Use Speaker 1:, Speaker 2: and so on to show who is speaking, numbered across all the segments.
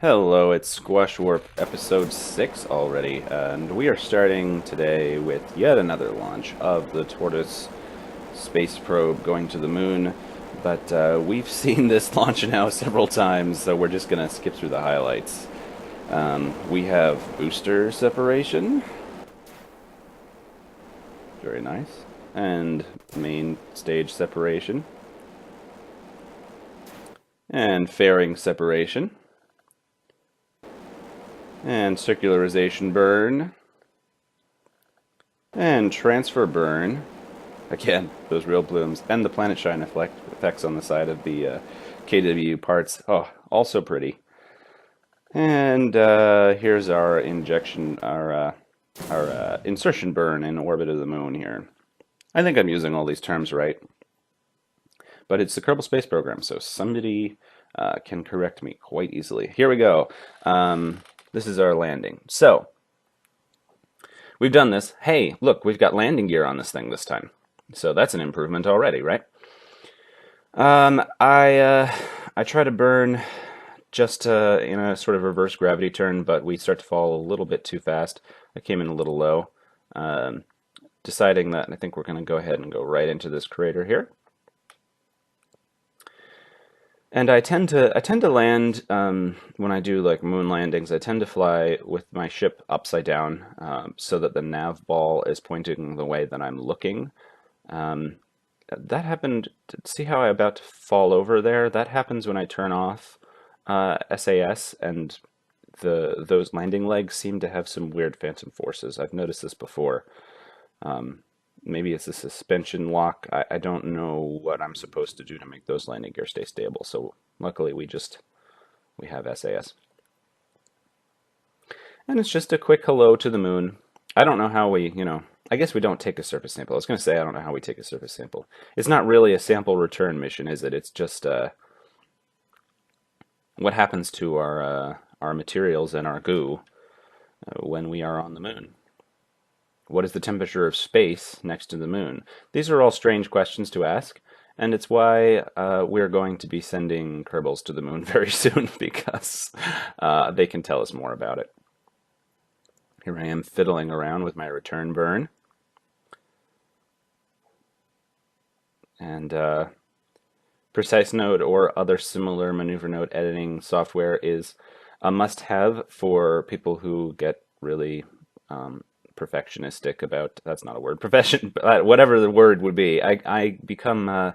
Speaker 1: Hello, it's SquashWarp episode 6 already, and we are starting today with yet another launch of the Tortoise space probe going to the moon. But we've seen this launch now several times, so we're just going to skip through the highlights. We have booster separation, very nice, and main stage separation, and fairing separation, and circularization burn, and transfer burn. Again, those real blooms. And the planet shine effects on the side of the KW parts. Oh, also pretty. And here's our insertion burn in orbit of the moon here. I think I'm using all these terms right. But it's the Kerbal Space Program, so somebody can correct me quite easily. Here we go. This is our landing. So, we've done this. Hey, look, we've got landing gear on this thing this time. So that's an improvement already, right? I try to burn just in a sort of reverse gravity turn, but we start to fall a little bit too fast. I came in a little low, deciding that I think we're going to go ahead and go right into this crater here. And I tend to land when I do like moon landings. I tend to fly with my ship upside down, so that the nav ball is pointing the way that I'm looking. Um, that happened. See how I'm about to fall over there? That happens when I turn off SAS, and those landing legs seem to have some weird phantom forces. I've noticed this before. Maybe it's a suspension lock. I don't know what I'm supposed to do to make those landing gear stay stable. So luckily we have SAS. And it's just a quick hello to the moon. I don't know how I guess we don't take a surface sample. I was going to say I don't know how we take a surface sample. It's not really a sample return mission, is it? It's just what happens to our materials and our goo when we are on the moon. What is the temperature of space next to the moon? These are all strange questions to ask, and it's why we're going to be sending Kerbals to the moon very soon, because they can tell us more about it. Here I am fiddling around with my return burn. And precise node or other similar maneuver node editing software is a must-have for people who get really perfectionistic about, that's not a word, profession, but whatever the word would be. I become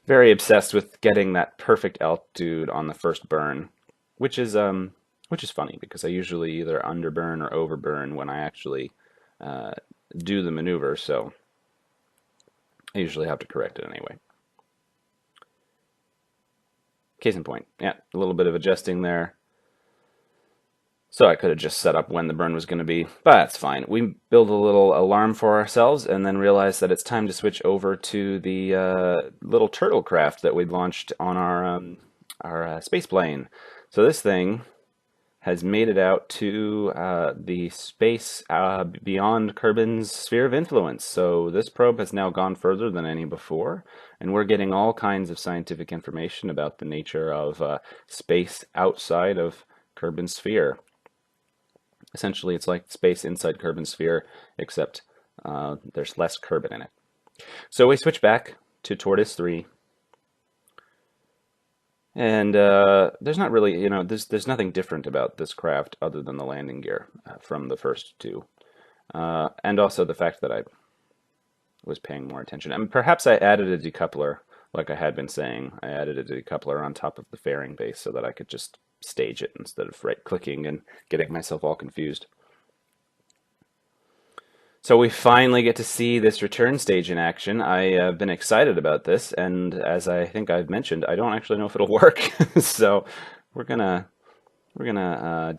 Speaker 1: very obsessed with getting that perfect altitude on the first burn, which is funny because I usually either underburn or overburn when I actually do the maneuver, so I usually have to correct it anyway. Case in point, yeah, a little bit of adjusting there. So I could have just set up when the burn was going to be, but that's fine. We build a little alarm for ourselves and then realize that it's time to switch over to the little turtle craft that we launched on our space plane. So this thing has made it out to the space beyond Kerbin's sphere of influence. So this probe has now gone further than any before, and we're getting all kinds of scientific information about the nature of space outside of Kerbin's sphere. Essentially, it's like space inside Kerbin's sphere, except there's less Kerbin in it. So we switch back to Tortoise 3. And there's not really, there's nothing different about this craft other than the landing gear from the first two. And also the fact that I was paying more attention. I mean, perhaps I added a decoupler, like I had been saying. I added a decoupler on top of the fairing base so that I could just stage it instead of right-clicking and getting myself all confused. So we finally get to see this return stage in action. I've been excited about this, and as I think I've mentioned, I don't actually know if it'll work. So we're gonna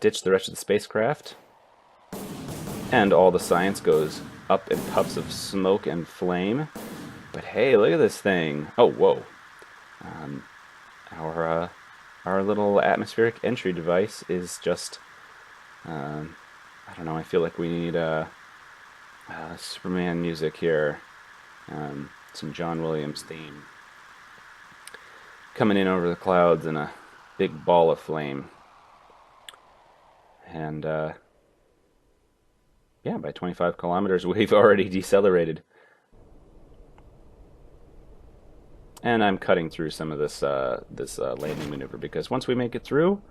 Speaker 1: ditch the rest of the spacecraft, and all the science goes up in puffs of smoke and flame. But hey, look at this thing! Oh, whoa! Our little atmospheric entry device is just I don't know. I feel like we need Superman music here. Some John Williams theme. Coming in over the clouds in a big ball of flame. And yeah, by 25 kilometers, we've already decelerated. And I'm cutting through some of this landing maneuver because once we make it through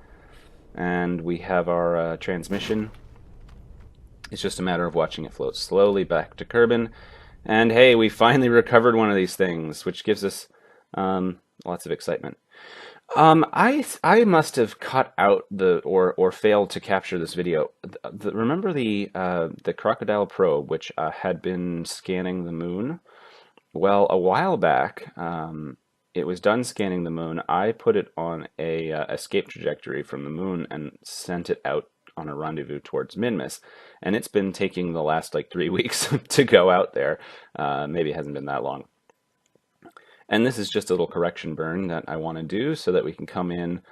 Speaker 1: and we have our transmission, it's just a matter of watching it float slowly back to Kerbin. And hey, we finally recovered one of these things, which gives us lots of excitement. I must have cut out or failed to capture this video. Remember the crocodile probe, which had been scanning the moon? Well, a while back, it was done scanning the moon. I put it on a escape trajectory from the moon and sent it out on a rendezvous towards Minmus. And it's been taking the last like 3 weeks to go out there. Maybe it hasn't been that long. And this is just a little correction burn that I want to do so that we can come in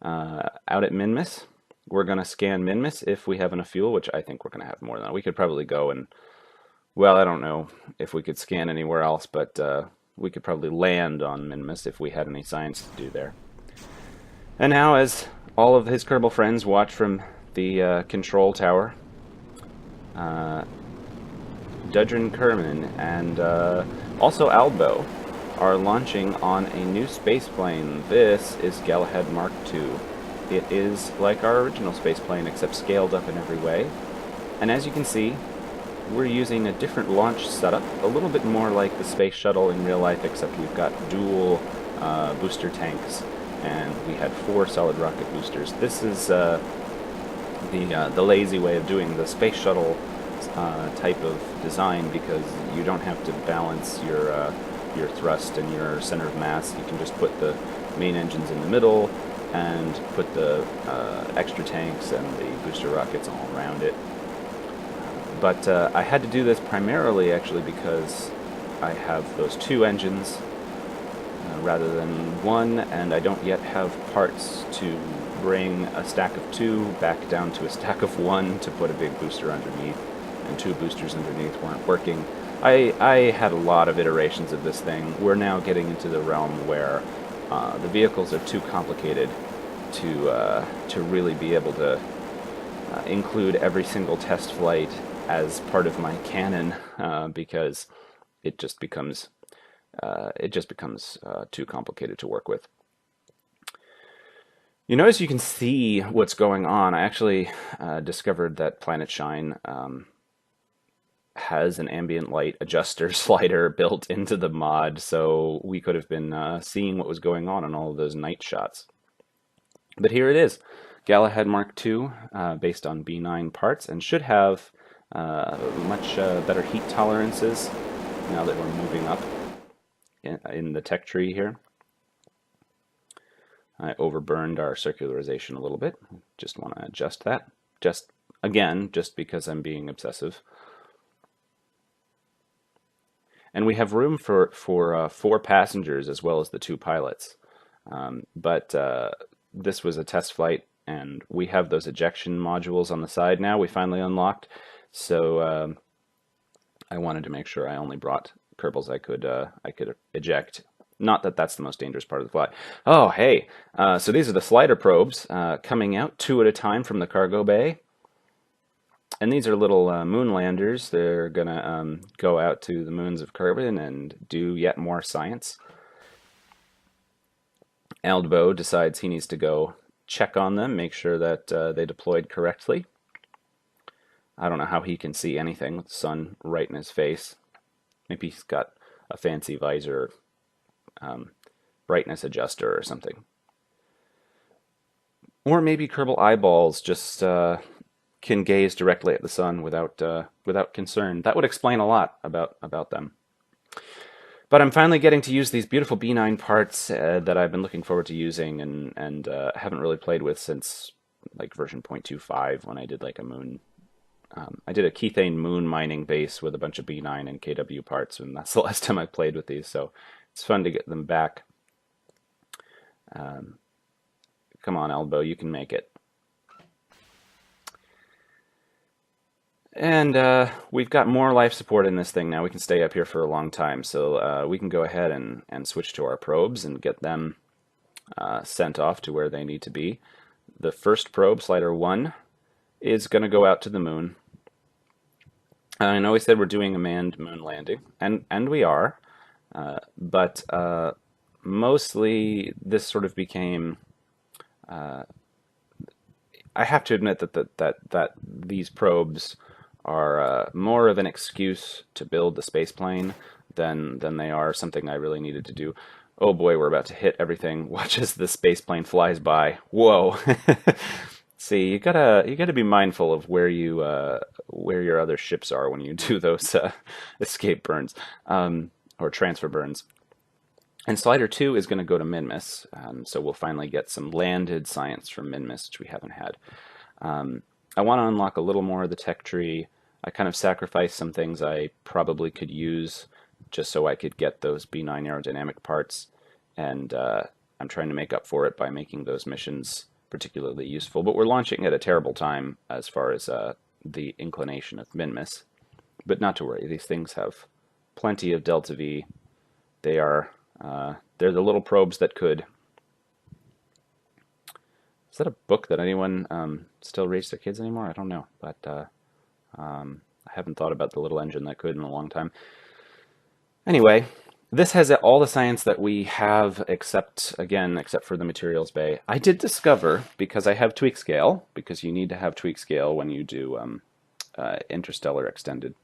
Speaker 1: out at Minmus. We're going to scan Minmus if we have enough fuel, which I think we're going to have more than that. We could probably go and, well, I don't know if we could scan anywhere else, but we could probably land on Minmus if we had any science to do there. And now, as all of his Kerbal friends watch from the control tower, Dudrin Kerbin and also Albo are launching on a new space plane. This is Galahad Mark II. It is like our original space plane, except scaled up in every way. And as you can see, we're using a different launch setup, a little bit more like the Space Shuttle in real life, except we've got dual booster tanks, and we had 4 solid rocket boosters. This is the lazy way of doing the Space Shuttle type of design, because you don't have to balance your thrust and your center of mass. You can just put the main engines in the middle and put the extra tanks and the booster rockets all around it. But I had to do this primarily actually because I have those 2 engines rather than 1, and I don't yet have parts to bring a stack of 2 back down to a stack of 1 to put a big booster underneath, and 2 boosters underneath weren't working. I had a lot of iterations of this thing. We're now getting into the realm where the vehicles are too complicated to really be able to include every single test flight as part of my canon, because it just becomes too complicated to work with. You notice you can see what's going on. I actually discovered that Planet Shine has an ambient light adjuster slider built into the mod, so we could have been seeing what was going on in all of those night shots. But here it is, Galahad Mark II, based on B9 parts, and should have much better heat tolerances now that we're moving up in the tech tree here. I overburned our circularization a little bit. Just want to adjust that. Just because I'm being obsessive. And we have room for 4 passengers as well as the 2 pilots. But this was a test flight, and we have those ejection modules on the side now. We finally unlocked. So I wanted to make sure I only brought Kerbals I could eject. Not that that's the most dangerous part of the flight. Oh, hey! So these are the slider probes coming out 2 at a time from the cargo bay. And these are little moon landers. They're going to go out to the moons of Kerbin and do yet more science. Aldbo decides he needs to go check on them, make sure that they deployed correctly. I don't know how he can see anything with the sun right in his face. Maybe he's got a fancy visor, brightness adjuster or something. Or maybe Kerbal eyeballs just can gaze directly at the sun without concern. That would explain a lot about them. But I'm finally getting to use these beautiful B9 parts that I've been looking forward to using and haven't really played with since like version 0.25 when I did like a moon. I did a Kethane moon mining base with a bunch of B9 and KW parts, and that's the last time I played with these, so it's fun to get them back. Come on, Elbow, you can make it. And we've got more life support in this thing now. We can stay up here for a long time, so we can go ahead and switch to our probes and get them sent off to where they need to be. The first probe, Slider 1, is going to go out to the moon. I know we said we're doing a manned moon landing, and we are, but mostly this sort of became. I have to admit that these probes are more of an excuse to build the space plane than they are something I really needed to do. Oh boy, we're about to hit everything. Watch as the space plane flies by. Whoa! See, you gotta be mindful of where your other ships are when you do those escape burns or transfer burns. And Slider 2 is going to go to Minmus, so we'll finally get some landed science from Minmus, which we haven't had. I want to unlock a little more of the tech tree. I kind of sacrificed some things I probably could use just so I could get those B9 aerodynamic parts, and I'm trying to make up for it by making those missions particularly useful. But we're launching at a terrible time as far as the inclination of Minmus. But not to worry, these things have plenty of delta V. They are they're the little probes that could. Is that a book that anyone still reads their kids anymore? I don't know, but I haven't thought about the little engine that could in a long time. Anyway, this has all the science that we have, except for the materials bay. I did discover, because I have tweak scale, because you need to have tweak scale when you do interstellar extended.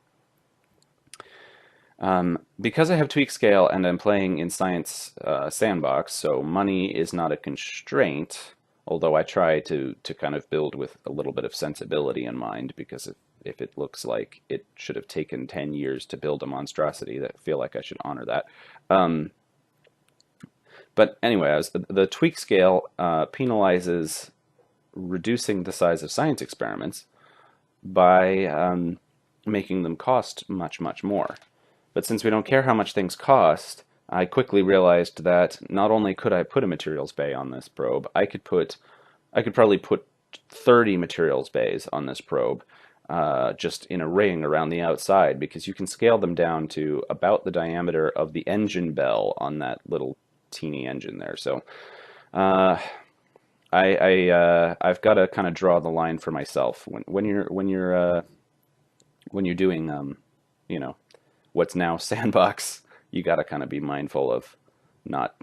Speaker 1: Because I have tweak scale and I'm playing in Science Sandbox, so money is not a constraint, although I try to kind of build with a little bit of sensibility in mind, because if it looks like it should have taken 10 years to build a monstrosity, I feel like I should honor that. But anyway, the tweak scale penalizes reducing the size of science experiments by making them cost much, much more. But since we don't care how much things cost, I quickly realized that not only could I put a materials bay on this probe, I could probably put 30 materials bays on this probe, just in a ring around the outside, because you can scale them down to about the diameter of the engine bell on that little teeny engine there. So I've got to kind of draw the line for myself when you're doing what's now Sandbox. You got to kind of be mindful of not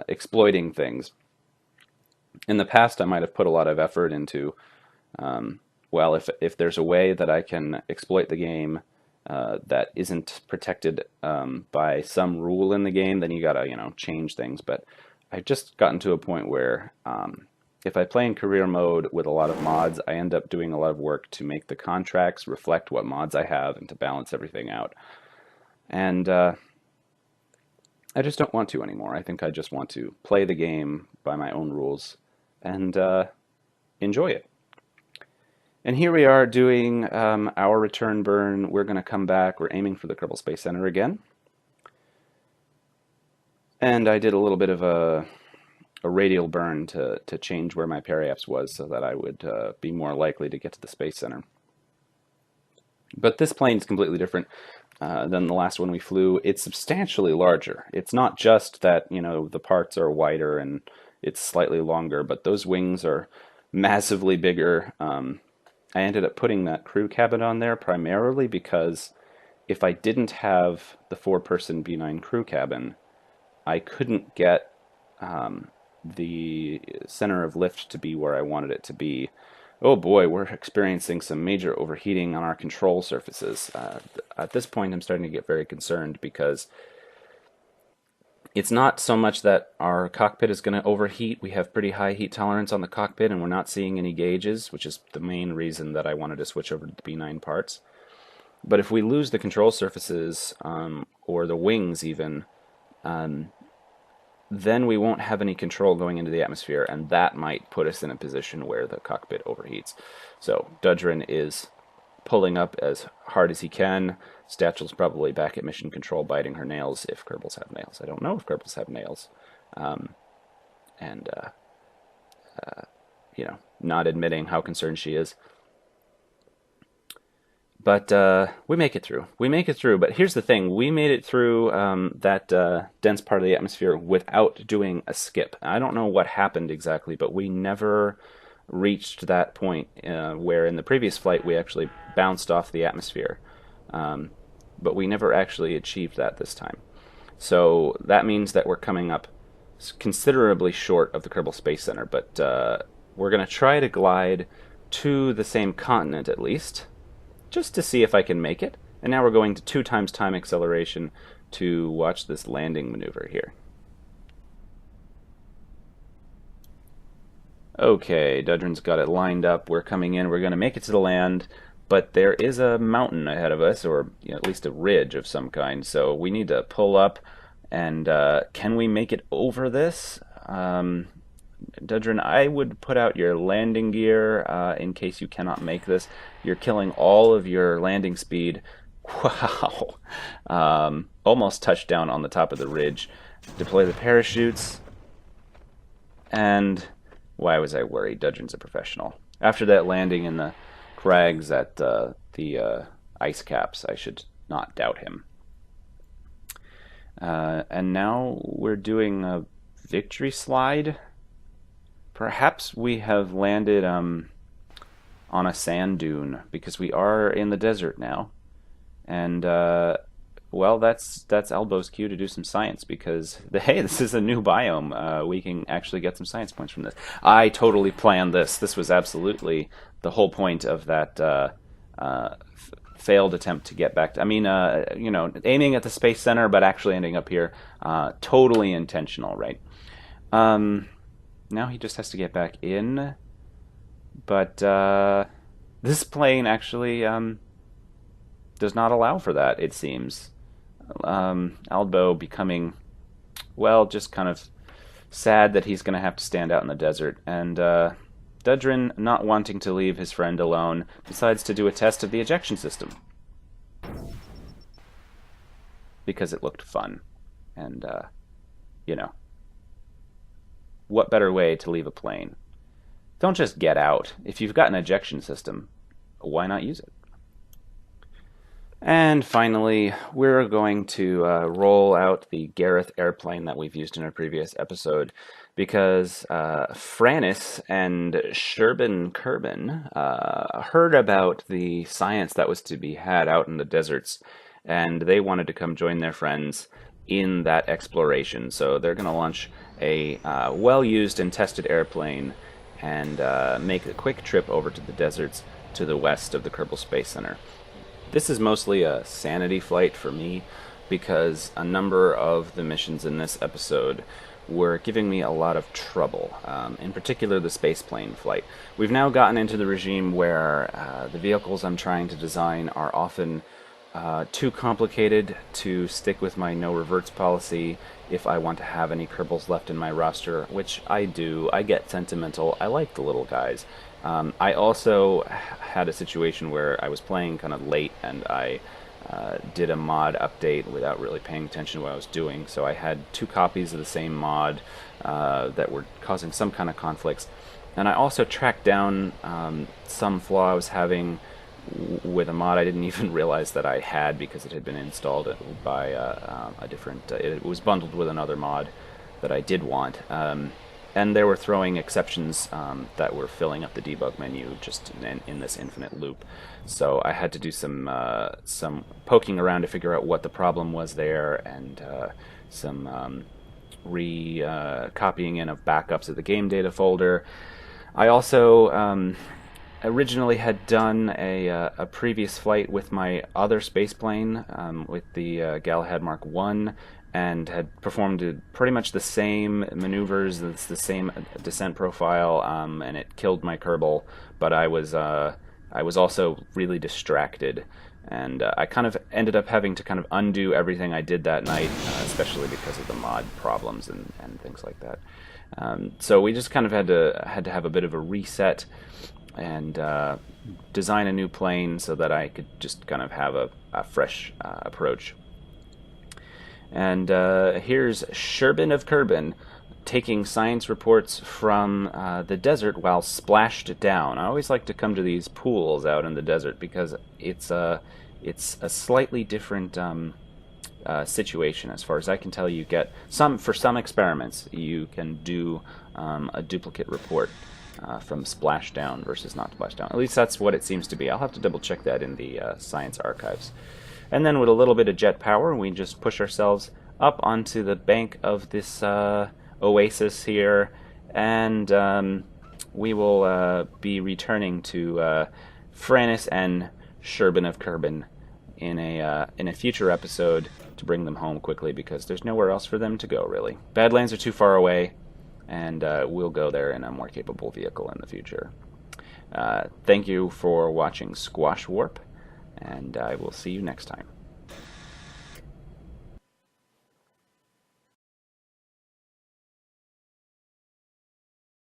Speaker 1: exploiting things. In the past, I might have put a lot of effort into, well, if there's a way that I can exploit the game that isn't protected by some rule in the game, then you got to change things. But I've just gotten to a point where if I play in career mode with a lot of mods, I end up doing a lot of work to make the contracts reflect what mods I have and to balance everything out. And I just don't want to anymore. I think I just want to play the game by my own rules and enjoy it. And here we are doing our return burn. We're going to come back. We're aiming for the Kerbal Space Center again. And I did a little bit of a radial burn to change where my periapse was so that I would be more likely to get to the Space Center. But this plane is completely different than the last one we flew. It's substantially larger. It's not just that, the parts are wider and it's slightly longer, but those wings are massively bigger. I ended up putting that crew cabin on there primarily because if I didn't have the 4-person B9 crew cabin, I couldn't get the center of lift to be where I wanted it to be. Oh boy, we're experiencing some major overheating on our control surfaces. At this point, I'm starting to get very concerned because it's not so much that our cockpit is going to overheat. We have pretty high heat tolerance on the cockpit, and we're not seeing any gauges, which is the main reason that I wanted to switch over to the B9 parts. But if we lose the control surfaces, or the wings even, then we won't have any control going into the atmosphere, and that might put us in a position where the cockpit overheats. So Dudrin is pulling up as hard as he can. Statuel's probably back at mission control biting her nails if Kerbals have nails. I don't know if Kerbals have nails. Not admitting how concerned she is. But we make it through. We make it through. But here's the thing. We made it through that dense part of the atmosphere without doing a skip. I don't know what happened exactly, but we never reached that point where in the previous flight we actually bounced off the atmosphere. But we never actually achieved that this time. So that means that we're coming up considerably short of the Kerbal Space Center, but we're going to try to glide to the same continent at least, just to see if I can make it. And now we're going to 2 times time acceleration to watch this landing maneuver here. Okay, Dudrin's got it lined up. We're coming in. We're going to make it to the land, but there is a mountain ahead of us, or at least a ridge of some kind. So we need to pull up, and can we make it over this? Dudrin, I would put out your landing gear in case you cannot make this. You're killing all of your landing speed. Wow. Almost touched down on the top of the ridge. Deploy the parachutes. And why was I worried? Dudrin's a professional. After that landing in the crags at the ice caps, I should not doubt him. And now we're doing a victory slide. Perhaps we have landed on a sand dune, because we are in the desert now. And, well, that's Elbow's cue to do some science, because, hey, this is a new biome. We can actually get some science points from this. I totally planned this. This was absolutely the whole point of that failed attempt to get back to, aiming at the Space Center, but actually ending up here. Totally intentional, right? Now he just has to get back in. But this plane actually does not allow for that, it seems. Albo becoming, well, just kind of sad that he's going to have to stand out in the desert. And Dudrin, not wanting to leave his friend alone, decides to do a test of the ejection system. Because it looked fun. And, what better way to leave a plane? Don't just get out. If you've got an ejection system, why not use it? And finally, we're going to roll out the Gareth airplane that we've used in our previous episode, because Frannis and Kerbin heard about the science that was to be had out in the deserts, and they wanted to come join their friends in that exploration. So they're going to launch a well-used and tested airplane and make a quick trip over to the deserts to the west of the Kerbal Space Center. This is mostly a sanity flight for me, because a number of the missions in this episode were giving me a lot of trouble, in particular the spaceplane flight. We've now gotten into the regime where the vehicles I'm trying to design are often too complicated to stick with my no reverts policy if I want to have any Kerbals left in my roster, which I do. I get sentimental. I like the little guys. I also had a situation where I was playing kind of late, and I did a mod update without really paying attention to what I was doing, so I had 2 copies of the same mod that were causing some kind of conflicts. And I also tracked down some flaw I was having with a mod I didn't even realize that I had, because it had been installed by a different... it was bundled with another mod that I did want. And they were throwing exceptions that were filling up the debug menu just in this infinite loop. So I had to do some poking around to figure out what the problem was there, and some copying in of backups of the game data folder. I also originally had done a previous flight with my other spaceplane, with the Galahad Mark I, and had performed pretty much the same maneuvers, it's the same descent profile, and it killed my Kerbal, but I was also really distracted, and I kind of ended up having to kind of undo everything I did that night, especially because of the mod problems and things like that. So we just kind of had to have a bit of a reset and design a new plane so that I could just kind of have a fresh approach. And here's Kerbin of Kerbin taking science reports from the desert while splashed down. I always like to come to these pools out in the desert because it's a slightly different situation. As far as I can tell, you get for some experiments you can do a duplicate report. from splashdown versus not splashdown. At least that's what it seems to be. I'll have to double check that in the science archives. And then with a little bit of jet power, we just push ourselves up onto the bank of this oasis here, and we will be returning to Frannis and Sherbin of Kerbin in a future episode to bring them home quickly, because there's nowhere else for them to go, really. Badlands are too far away, and we'll go there in a more capable vehicle in the future. Thank you for watching SquashWarp, and I will see you next time.